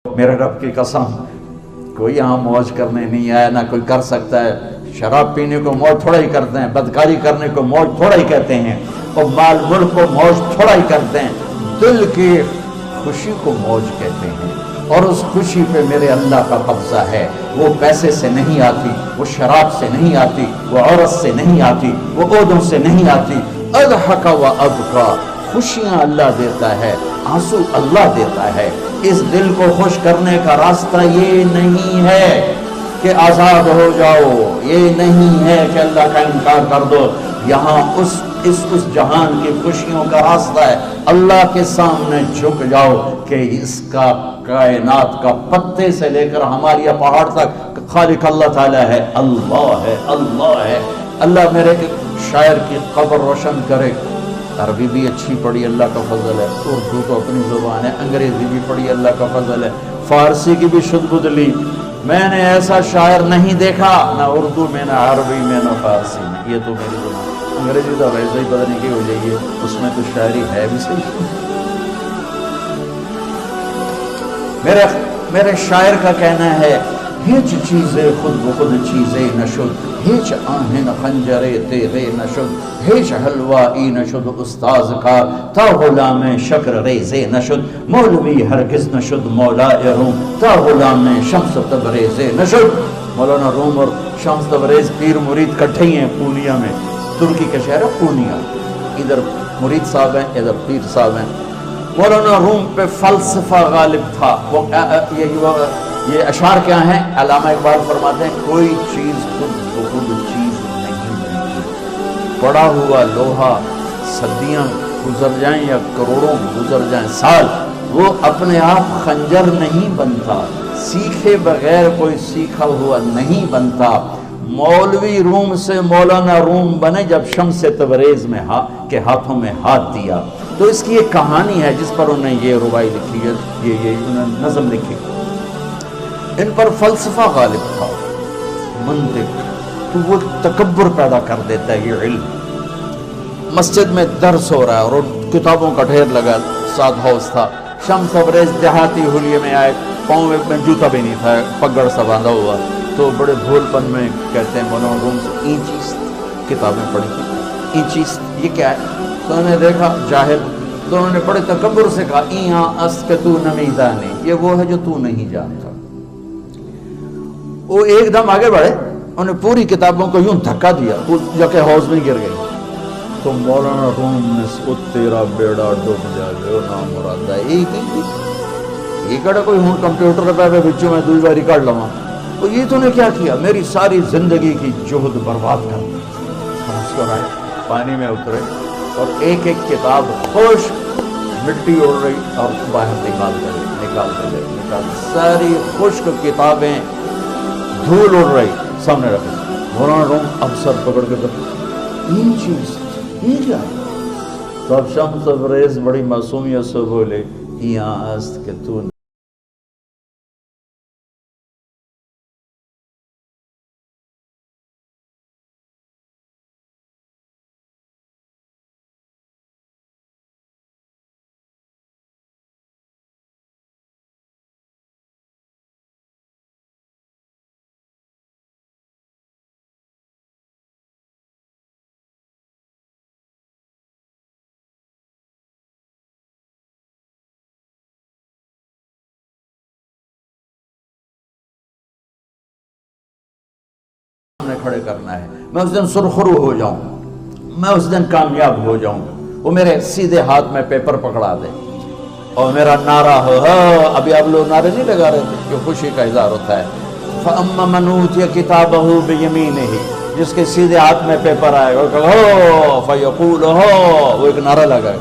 میرے رب کی قسم کوئی یہاں موج کرنے نہیں آیا، نہ کوئی کر سکتا ہے۔ شراب پینے کو موج تھوڑا ہی کرتے ہیں، بدکاری کرنے کو موج تھوڑا ہی کہتے ہیں، اور مال ملک کو موج تھوڑا ہی کرتے ہیں، دل کی خوشی کو موج کہتے ہیں۔ اور اس خوشی پہ میرے اللہ کا قبضہ ہے، وہ پیسے سے نہیں آتی، وہ شراب سے نہیں آتی، وہ عورت سے نہیں آتی، وہ عہدوں سے نہیں آتی۔ اضحک و ابکا، خوشیاں اللہ دیتا ہے، آنسو اللہ دیتا ہے۔ اس دل کو خوش کرنے کا راستہ یہ نہیں ہے کہ آزاد ہو جاؤ، یہ نہیں ہے کہ اللہ کا انکار کر دو۔ یہاں اس جہان کی خوشیوں کا راستہ ہے، اللہ کے سامنے جھک جاؤ کہ اس کا کائنات کا پتے سے لے کر ہماری پہاڑ تک خالق اللہ تعالیٰ ہے، اللہ ہے، اللہ ہے۔ اللہ میرے شاعر کی قبر روشن کرے۔ عربی بھی اچھی پڑھی، اللہ کا فضل ہے، اردو تو اپنی زبان ہے، انگریزی بھی پڑھی، اللہ کا فضل ہے، فارسی کی بھی شد بدھ لی۔ میں نے ایسا شاعر نہیں دیکھا، نہ اردو میں، نہ عربی میں، نہ فارسی میں، یہ تو میری زبان۔ انگریزی تو ویسے ہی پتہ نہیں کی ہو جائیے، اس میں تو شاعری ہے بھی صحیح۔ میرے شاعر کا کہنا ہے، ہیچ چیزیں خود بخود چیزیں نشد، ہیچ آہن خنجرے تیغے نشد، ہیچ حلوائی نشد استاذ کا، تا غلام شکر ریزے نشد، مولوی ہرگز نشد مولا روم، تا غلام شمس تبریز نشد۔ مولانا روم اور شمس تبریز پیر مرید کٹھے ہی ہیں پونیا میں، ترکی کا شہر ہے پونیا، ادھر مرید صاحب ہیں، ادھر پیر صاحب ہیں۔ مولانا روم پہ فلسفہ غالب تھا۔ یہ اشعار کیا ہیں؟ علامہ اقبال فرماتے ہیں، کوئی چیز خود بخود چیز نہیں بنتی، پڑا ہوا لوہا صدیاں گزر جائیں یا کروڑوں گزر جائیں سال، وہ اپنے آپ خنجر نہیں بنتا، سیکھے بغیر کوئی سیکھا ہوا نہیں بنتا۔ مولوی روم سے مولانا روم بنے جب شمس تبریز میں کے ہاتھوں میں ہاتھ دیا۔ تو اس کی ایک کہانی ہے جس پر انہوں نے یہ ربائی لکھی ہے، یہ انہوں نے نظم لکھی۔ ان پر فلسفہ غالب تھا، منطق، تو وہ تکبر پیدا کر دیتا ہے یہ علم۔ مسجد میں درس ہو رہا ہے اور کتابوں کا ڈھیر لگا، ساتھ ہاؤس تھا۔ شمس تبریز دیہاتی حلیے میں آئے، پاؤں میں جوتا بھی نہیں تھا، پگڑ سا باندھا ہوا، تو بڑے بھول پن میں کہتے ہیں مولانا روم سے، اینچیست کتابیں پڑھی تھی، اینچیست یہ کیا ہے؟ تو انہوں نے دیکھا جاہل، تو انہوں نے بڑے تکبر سے کہا، ایہاں است کہ تو نمیدانی، یہ وہ ہے جو تو نہیں جانتا۔ وہ ایک دم آگے بڑھے، انہوں نے پوری کتابوں کو یوں دھکا دیا، جا کے حوض میں گر گئی۔ تو مولانا روم نے اس تیرا بیڑا ڈوب جائے نام مراد ہے، یہ کہا کوئی ہوں کمپیوٹر پہ بچوں میں دوئی باری کر لوا، تو یہ تو نے کیا کیا؟ میری ساری زندگی کی جہد برباد کر دی۔ ہم اس کو رائے پانی میں اترے اور ایک ایک کتاب خوش مٹی اڑ رہی اور باہر نکال ساری خشک کتابیں دھول اڑ رہی سامنے رکھے۔ مولانا روم اب سر پکڑ کے این چیز یہ کیا؟ تو اب شمس تبریز بڑی معصومیت سے بولے، یہاں است کہ تو کھڑے کرنا ہے، میں اس دن سرخرو ہو جاؤں، میں اس دن کامیاب ہو جاؤں، وہ میرے سیدھے ہاتھ میں پیپر پکڑا دے اور میرا نعرہ ہو۔ ابھی آپ لوگ نعرے نہیں لگا رہے تھے کہ خوشی کا اظہار ہوتا ہے، فَأَمَّا مَنْ أُوتِيَ كِتَابَهُ بِيَمِينِهِ، جس کے سیدھے ہاتھ میں پیپر آئے گا فَيَقُولُ وہ ایک نعرہ لگائے،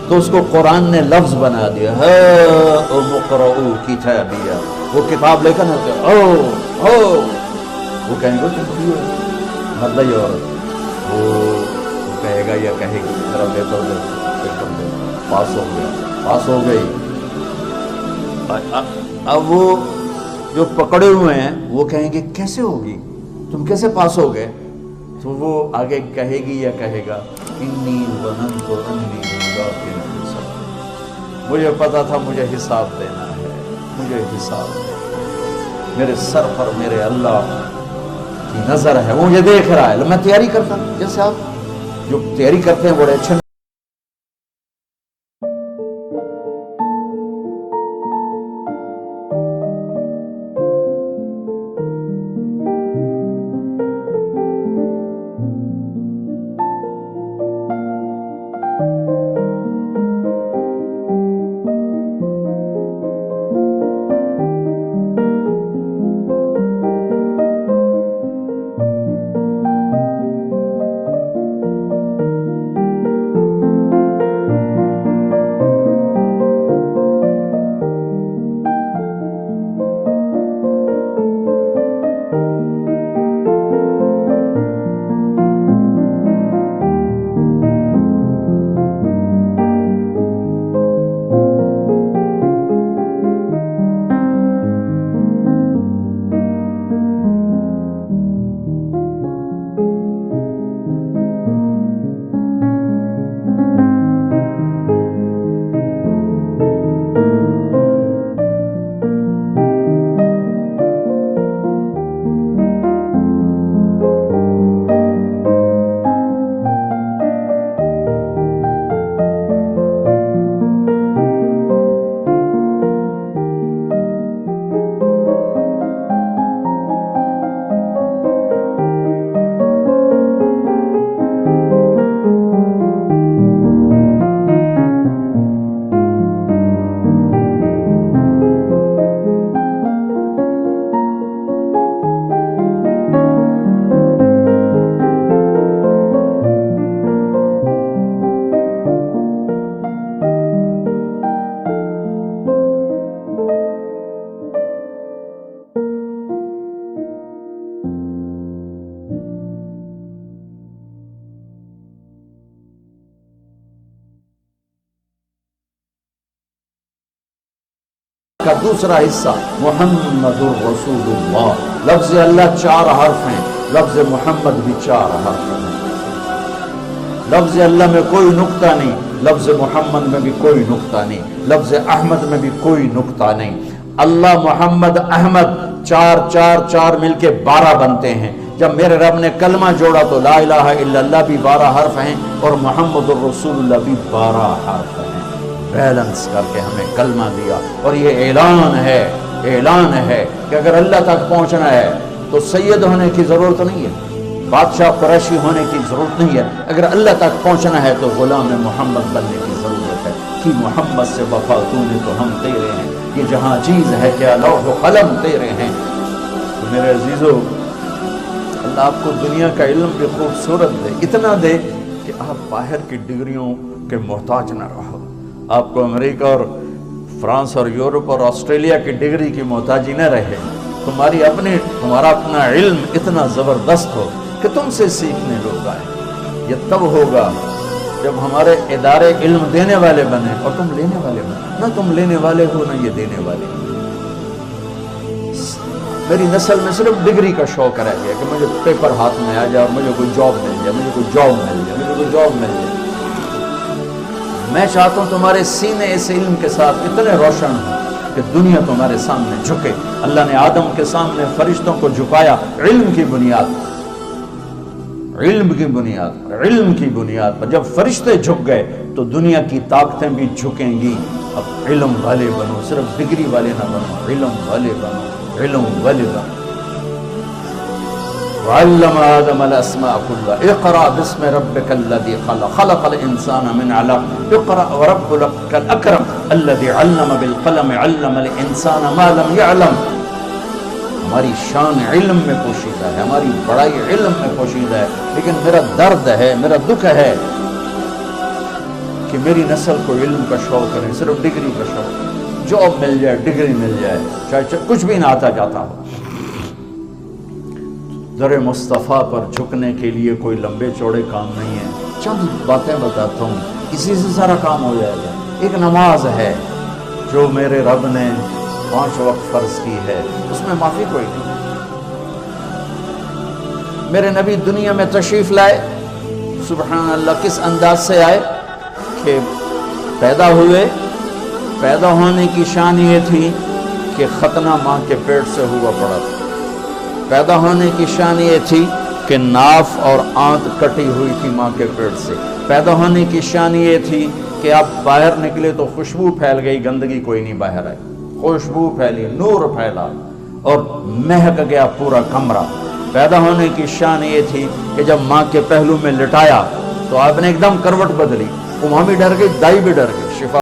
تو اس کو قرآن نے لفظ بنا دیا، اقرؤوا کتابیہ، وہ کتاب لے کر وہ کہیں گے تم کیوں مرد ہی عورت، وہ کہے گا یا کہے گی میرا پیپر دے، پاس ہو گئی۔ اب وہ جو پکڑے ہوئے ہیں وہ کہیں گے کیسے ہوگی، تم کیسے پاس ہو گئے؟ تو وہ آگے کہے گی یا کہے گا، انی ظننت انی ملاق حساب، مجھے پتا تھا مجھے حساب دینا ہے، مجھے حساب دے. میرے سر پر میرے اللہ کی نظر ہے, وہ مجھے دیکھ رہا ہے. میں تیاری کرتا ہوں, جیسے آپ جو تیاری کرتے ہیں بڑے اچھے. کا دوسرا حصہ محمد الرسول اللہ. لفظ اللہ 4 حرف ہیں, لفظ محمد بھی 4 حرف ہیں. لفظ اللہ میں کوئی نقطہ نہیں, لفظ محمد میں بھی کوئی نقطہ نہیں, لفظ احمد میں بھی کوئی نقطہ نہیں. اللہ, محمد, احمد 4 4 4 مل کے 12 بنتے ہیں. جب میرے رب نے کلمہ جوڑا تو لا الہ الا اللہ بھی 12 حرف ہیں اور محمد الرسول اللہ بھی 12 حرف ہیں. بیلنس کر کے ہمیں کلمہ دیا. اور یہ اعلان ہے کہ اگر اللہ تک پہنچنا ہے تو سید ہونے کی ضرورت نہیں ہے, بادشاہ قریشی ہونے کی ضرورت نہیں ہے. اگر اللہ تک پہنچنا ہے تو غلام محمد بننے کی ضرورت ہے. کہ محمد سے وفا تو نے تو ہم تیرے ہیں, یہ جہاں چیز ہے کیا لوح و قلم تیرے ہیں. تو میرے عزیزو, اللہ آپ کو دنیا کا علم بھی خوبصورت دے, اتنا دے کہ آپ باہر کی ڈگریوں کے محتاج نہ رہو. آپ کو امریکہ اور فرانس اور یورپ اور آسٹریلیا کی ڈگری کی محتاجی نہ رہے. تمہارا اپنا علم اتنا زبردست ہو کہ تم سے سیکھنے لوگ آئیں. یہ تب ہوگا جب ہمارے ادارے علم دینے والے بنے اور تم لینے والے بنے. نہ تم لینے والے ہو نہ یہ دینے والے. میری نسل میں صرف ڈگری کا شوق رہ گیا کہ مجھے پیپر ہاتھ میں آ جائے اور مجھے کوئی جاب مل جائے, مجھے کوئی جاب مل جائے. میں چاہتا ہوں تمہارے سینے اس علم کے ساتھ اتنے روشن ہوں کہ دنیا تمہارے سامنے جھکے. اللہ نے آدم کے سامنے فرشتوں کو جھکایا علم کی بنیاد پر. جب فرشتے جھک گئے تو دنیا کی طاقتیں بھی جھکیں گی. اب علم والے بنو, صرف ڈگری والے نہ بنو, علم والے بنو. وعلم آدم الاسماء كلها اقرأ باسم ربك الذي خلق الانسان من علق اقرأ وربك الاكرم الذي علم بالقلم علم الانسان ما لم يعلم. ہماری شان علم میں پوشیدہ ہے, ہماری بڑائی علم میں پوشیدہ ہے. لیکن میرا درد ہے, میرا دکھ ہے کہ میری نسل کو علم کا شوق نہیں, صرف ڈگری کا شوق. جاب مل جائے, ڈگری مل جائے, چاہے کچھ بھی نہ آتا جاتا ہو. در مصطفیٰ پر جھکنے کے لیے کوئی لمبے چوڑے کام نہیں ہے. چند باتیں بتاتا ہوں, اسی سے سارا کام ہو جائے گا. ایک نماز ہے جو میرے رب نے 5 وقت فرض کی ہے, اس میں معافی کوئی نہیں. میرے نبی دنیا میں تشریف لائے, سبحان اللہ, کس انداز سے آئے کہ پیدا ہوئے. پیدا ہونے کی شان یہ تھی کہ ختنہ ماں کے پیٹ سے ہوا پڑا تھا۔ پیدا ہونے کی شان یہ تھی کہ ناف اور آنت کٹی ہوئی تھی ماں کے پیٹ سے۔ پیدا ہونے کی شان یہ تھی کہ آپ باہر نکلے تو خوشبو پھیل گئی، گندگی کوئی نہیں باہر آئی، خوشبو پھیلی، نور پھیلا اور مہک گیا پورا کمرہ۔ پیدا ہونے کی شان یہ تھی کہ جب ماں کے پہلو میں لٹایا تو آپ نے ایک دم کروٹ بدلی، ماں بھی ڈر گئی، دائی بھی ڈر گئی۔ شفا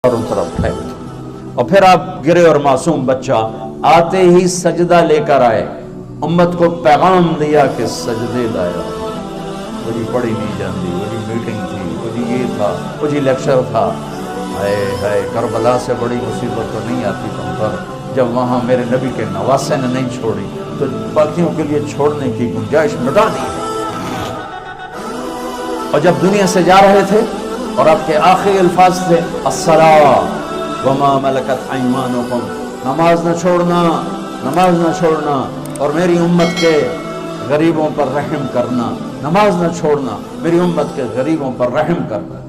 اور طرف پھینک، اور پھر آپ گرے اور معصوم بچہ آتے ہی سجدہ لے کر آئے، امت کو پیغام دیا کہ سجدے لایا۔ وہ جی پڑھی نہیں جاندی، وہ جی میٹنگ تھی، وہ جی یہ تھا، وہ جی لیکچر تھا، ہائے ہائے کربلا سے بڑی مصیبت تو نہیں آتی تم پر جب وہاں میرے نبی کے نواسے نے نہیں چھوڑی تو باقیوں کے لیے چھوڑنے کی گنجائش مٹا دی۔ اور جب دنیا سے جا رہے تھے اور آپ کے آخری الفاظ تھے الصلاۃ وما ملکت ایمانکم، نماز نہ چھوڑنا، نماز نہ چھوڑنا، اور میری امت کے غریبوں پر رحم کرنا، نماز نہ چھوڑنا، میری امت کے غریبوں پر رحم کرنا۔